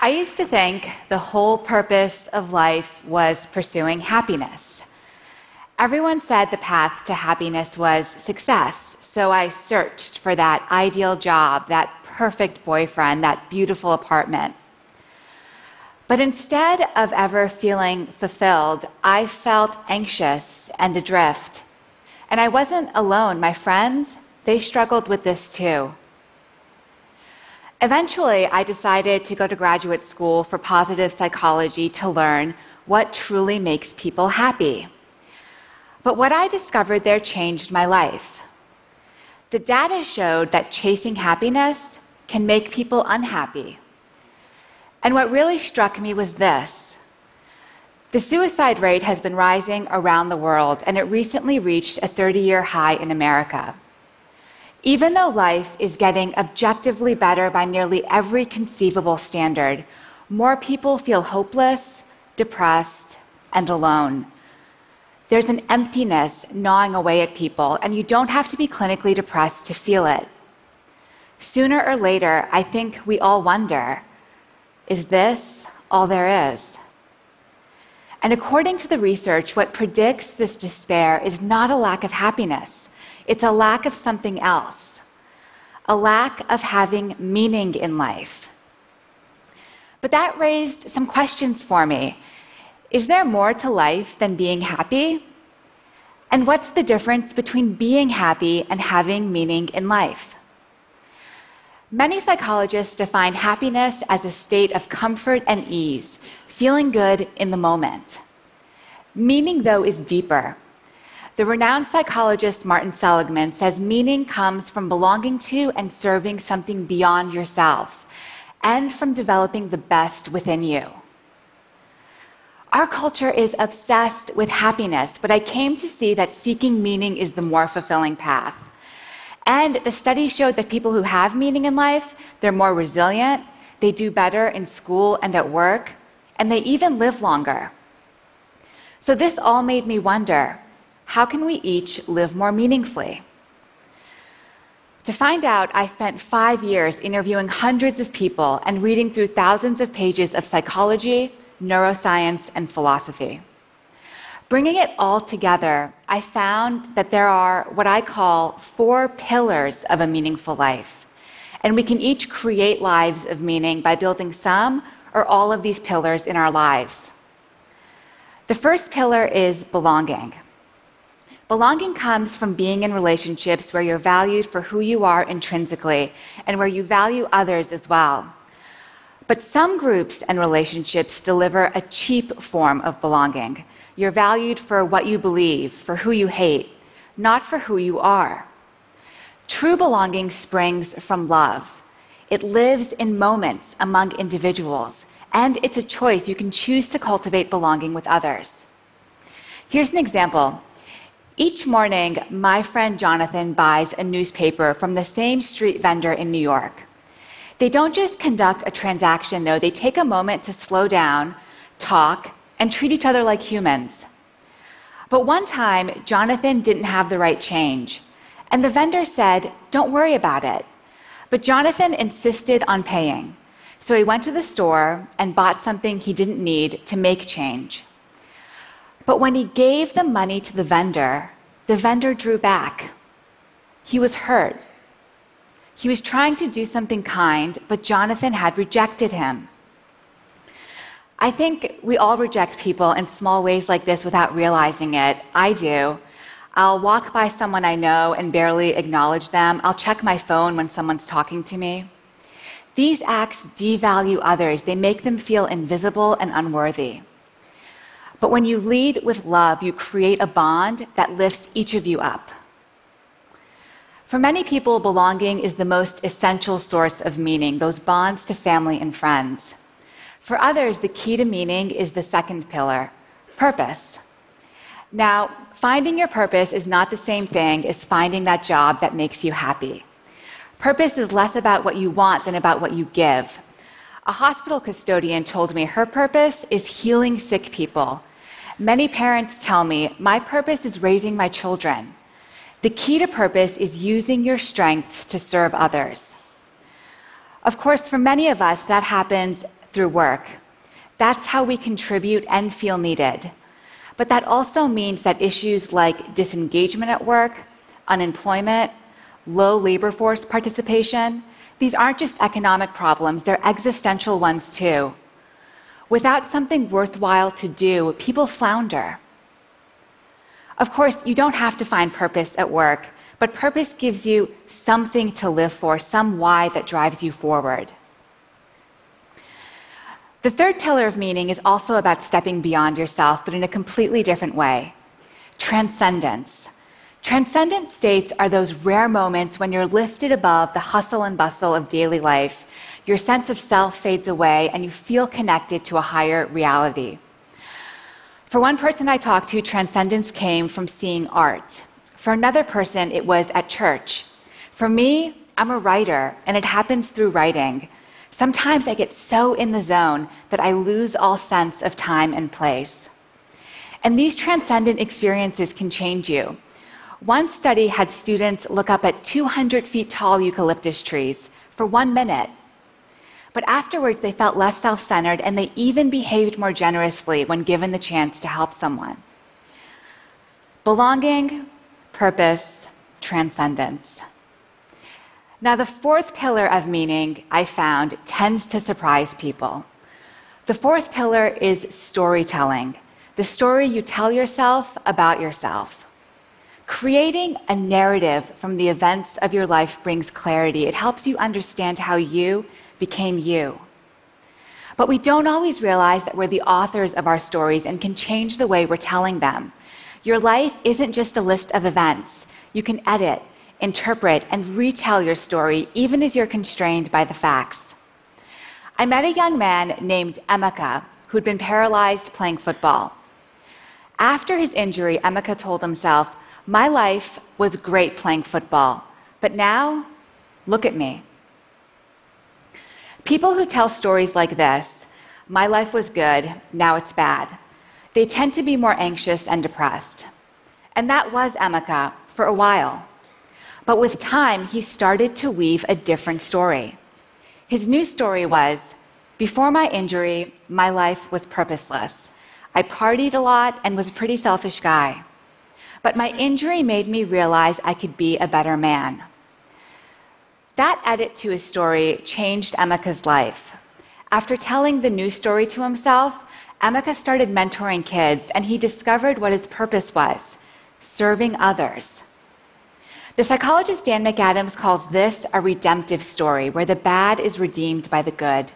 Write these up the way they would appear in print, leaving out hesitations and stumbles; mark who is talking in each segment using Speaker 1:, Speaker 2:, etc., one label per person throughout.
Speaker 1: I used to think the whole purpose of life was pursuing happiness. Everyone said the path to happiness was success, so I searched for that ideal job, that perfect boyfriend, that beautiful apartment. But instead of ever feeling fulfilled, I felt anxious and adrift. And I wasn't alone. My friends, they struggled with this too. Eventually, I decided to go to graduate school for positive psychology to learn what truly makes people happy. But what I discovered there changed my life. The data showed that chasing happiness can make people unhappy. And what really struck me was this. The suicide rate has been rising around the world, and it recently reached a 30-year high in America. Even though life is getting objectively better by nearly every conceivable standard, more people feel hopeless, depressed, and alone. There's an emptiness gnawing away at people, and you don't have to be clinically depressed to feel it. Sooner or later, I think we all wonder, is this all there is? And according to the research, what predicts this despair is not a lack of happiness. It's a lack of something else, a lack of having meaning in life. But that raised some questions for me. Is there more to life than being happy? And what's the difference between being happy and having meaning in life? Many psychologists define happiness as a state of comfort and ease, feeling good in the moment. Meaning, though, is deeper. The renowned psychologist Martin Seligman says meaning comes from belonging to and serving something beyond yourself, and from developing the best within you. Our culture is obsessed with happiness, but I came to see that seeking meaning is the more fulfilling path. And the studies showed that people who have meaning in life, they're more resilient, they do better in school and at work, and they even live longer. So this all made me wonder, how can we each live more meaningfully? To find out, I spent 5 years interviewing hundreds of people and reading through thousands of pages of psychology, neuroscience, and philosophy. Bringing it all together, I found that there are what I call 4 pillars of a meaningful life. And we can each create lives of meaning by building some or all of these pillars in our lives. The first pillar is belonging. Belonging comes from being in relationships where you're valued for who you are intrinsically and where you value others as well. But some groups and relationships deliver a cheap form of belonging. You're valued for what you believe, for who you hate, not for who you are. True belonging springs from love. It lives in moments among individuals, and it's a choice. You can choose to cultivate belonging with others. Here's an example. Each morning, my friend Jonathan buys a newspaper from the same street vendor in New York. They don't just conduct a transaction, though. They take a moment to slow down, talk, and treat each other like humans. But one time, Jonathan didn't have the right change, and the vendor said, "Don't worry about it." But Jonathan insisted on paying, so he went to the store and bought something he didn't need to make change. But when he gave the money to the vendor drew back. He was hurt. He was trying to do something kind, but Jonathan had rejected him. I think we all reject people in small ways like this without realizing it. I do. I'll walk by someone I know and barely acknowledge them. I'll check my phone when someone's talking to me. These acts devalue others. They make them feel invisible and unworthy. But when you lead with love, you create a bond that lifts each of you up. For many people, belonging is the most essential source of meaning, those bonds to family and friends. For others, the key to meaning is the second pillar, purpose. Now, finding your purpose is not the same thing as finding that job that makes you happy. Purpose is less about what you want than about what you give. A hospital custodian told me her purpose is healing sick people. Many parents tell me, my purpose is raising my children. The key to purpose is using your strengths to serve others. Of course, for many of us, that happens through work. That's how we contribute and feel needed. But that also means that issues like disengagement at work, unemployment, low labor force participation, these aren't just economic problems, they're existential ones too. Without something worthwhile to do, people flounder. Of course, you don't have to find purpose at work, but purpose gives you something to live for, some why that drives you forward. The third pillar of meaning is also about stepping beyond yourself, but in a completely different way. Transcendence. Transcendent states are those rare moments when you're lifted above the hustle and bustle of daily life. Your sense of self fades away, and you feel connected to a higher reality. For one person I talked to, transcendence came from seeing art. For another person, it was at church. For me, I'm a writer, and it happens through writing. Sometimes I get so in the zone that I lose all sense of time and place. And these transcendent experiences can change you. One study had students look up at 200 feet tall eucalyptus trees for 1 minute. But afterwards, they felt less self-centered, and they even behaved more generously when given the chance to help someone. Belonging, purpose, transcendence. Now, the fourth pillar of meaning, I found, tends to surprise people. The fourth pillar is storytelling, the story you tell yourself about yourself. Creating a narrative from the events of your life brings clarity. It helps you understand how you became you. But we don't always realize that we're the authors of our stories and can change the way we're telling them. Your life isn't just a list of events. You can edit, interpret, and retell your story even as you're constrained by the facts. I met a young man named Emeka who'd been paralyzed playing football. After his injury, Emeka told himself, "My life was great playing football, but now, look at me." People who tell stories like this, "My life was good, now it's bad," they tend to be more anxious and depressed. And that was Emeka for a while. But with time, he started to weave a different story. His new story was, "Before my injury, my life was purposeless. I partied a lot and was a pretty selfish guy. But my injury made me realize I could be a better man." That edit to his story changed Emeka's life. After telling the new story to himself, Emeka started mentoring kids, and he discovered what his purpose was: serving others. The psychologist Dan McAdams calls this a redemptive story, where the bad is redeemed by the good.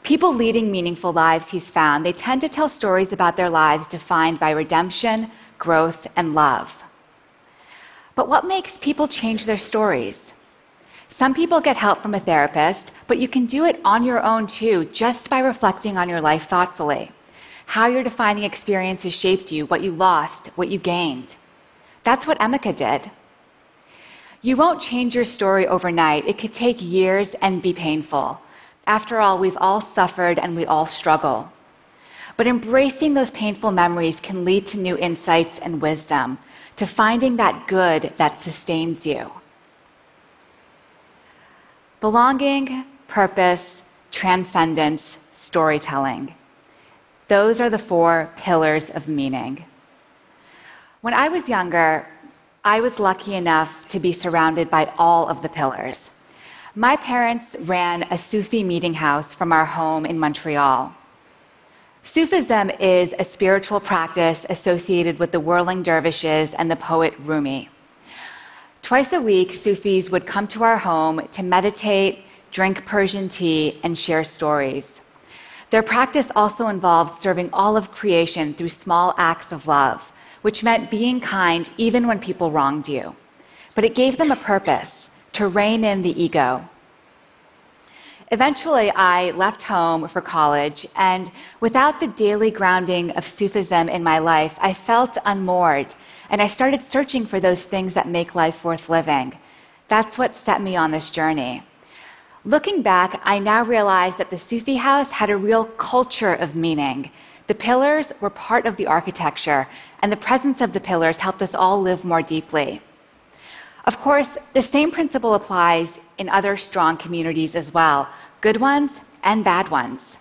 Speaker 1: People leading meaningful lives, he's found, they tend to tell stories about their lives defined by redemption, growth, and love. But what makes people change their stories? Some people get help from a therapist, but you can do it on your own too, just by reflecting on your life thoughtfully. How your defining experiences shaped you, what you lost, what you gained. That's what Emeka did. You won't change your story overnight. It could take years and be painful. After all, we've all suffered and we all struggle. But embracing those painful memories can lead to new insights and wisdom, to finding that good that sustains you. Belonging, purpose, transcendence, storytelling. Those are the 4 pillars of meaning. When I was younger, I was lucky enough to be surrounded by all of the pillars. My parents ran a Sufi meeting house from our home in Montreal. Sufism is a spiritual practice associated with the whirling dervishes and the poet Rumi. Twice a week, Sufis would come to our home to meditate, drink Persian tea, and share stories. Their practice also involved serving all of creation through small acts of love, which meant being kind even when people wronged you. But it gave them a purpose: to rein in the ego. Eventually, I left home for college, and without the daily grounding of Sufism in my life, I felt unmoored, and I started searching for those things that make life worth living. That's what set me on this journey. Looking back, I now realize that the Sufi house had a real culture of meaning. The pillars were part of the architecture, and the presence of the pillars helped us all live more deeply. Of course, the same principle applies in other strong communities as well, good ones and bad ones.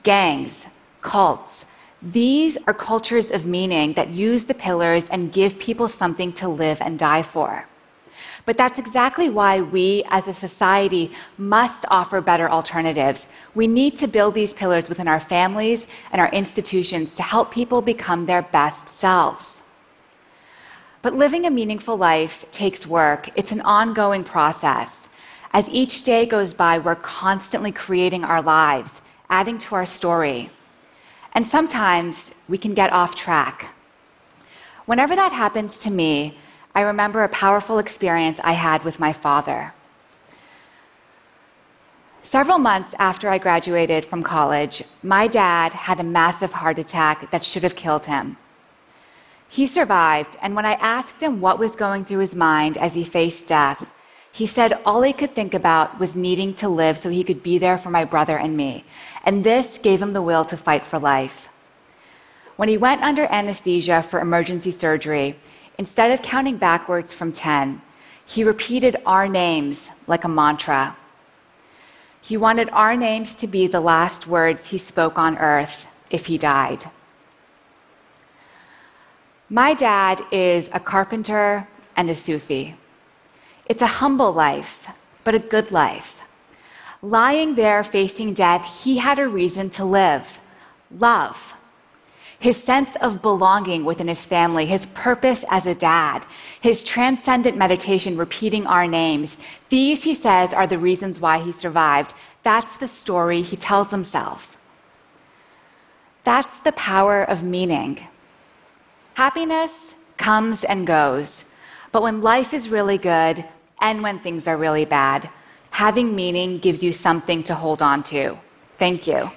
Speaker 1: Gangs, cults, these are cultures of meaning that use the pillars and give people something to live and die for. But that's exactly why we, as a society, must offer better alternatives. We need to build these pillars within our families and our institutions to help people become their best selves. But living a meaningful life takes work. It's an ongoing process. As each day goes by, we're constantly creating our lives, adding to our story. And sometimes we can get off track. Whenever that happens to me, I remember a powerful experience I had with my father. Several months after I graduated from college, my dad had a massive heart attack that should have killed him. He survived, and when I asked him what was going through his mind as he faced death, he said all he could think about was needing to live so he could be there for my brother and me, and this gave him the will to fight for life. When he went under anesthesia for emergency surgery, instead of counting backwards from 10, he repeated our names like a mantra. He wanted our names to be the last words he spoke on earth if he died. My dad is a carpenter and a Sufi. It's a humble life, but a good life. Lying there facing death, he had a reason to live: love. His sense of belonging within his family, his purpose as a dad, his transcendent meditation repeating our names, these, he says, are the reasons why he survived. That's the story he tells himself. That's the power of meaning. Happiness comes and goes, but when life is really good and when things are really bad, having meaning gives you something to hold on to. Thank you.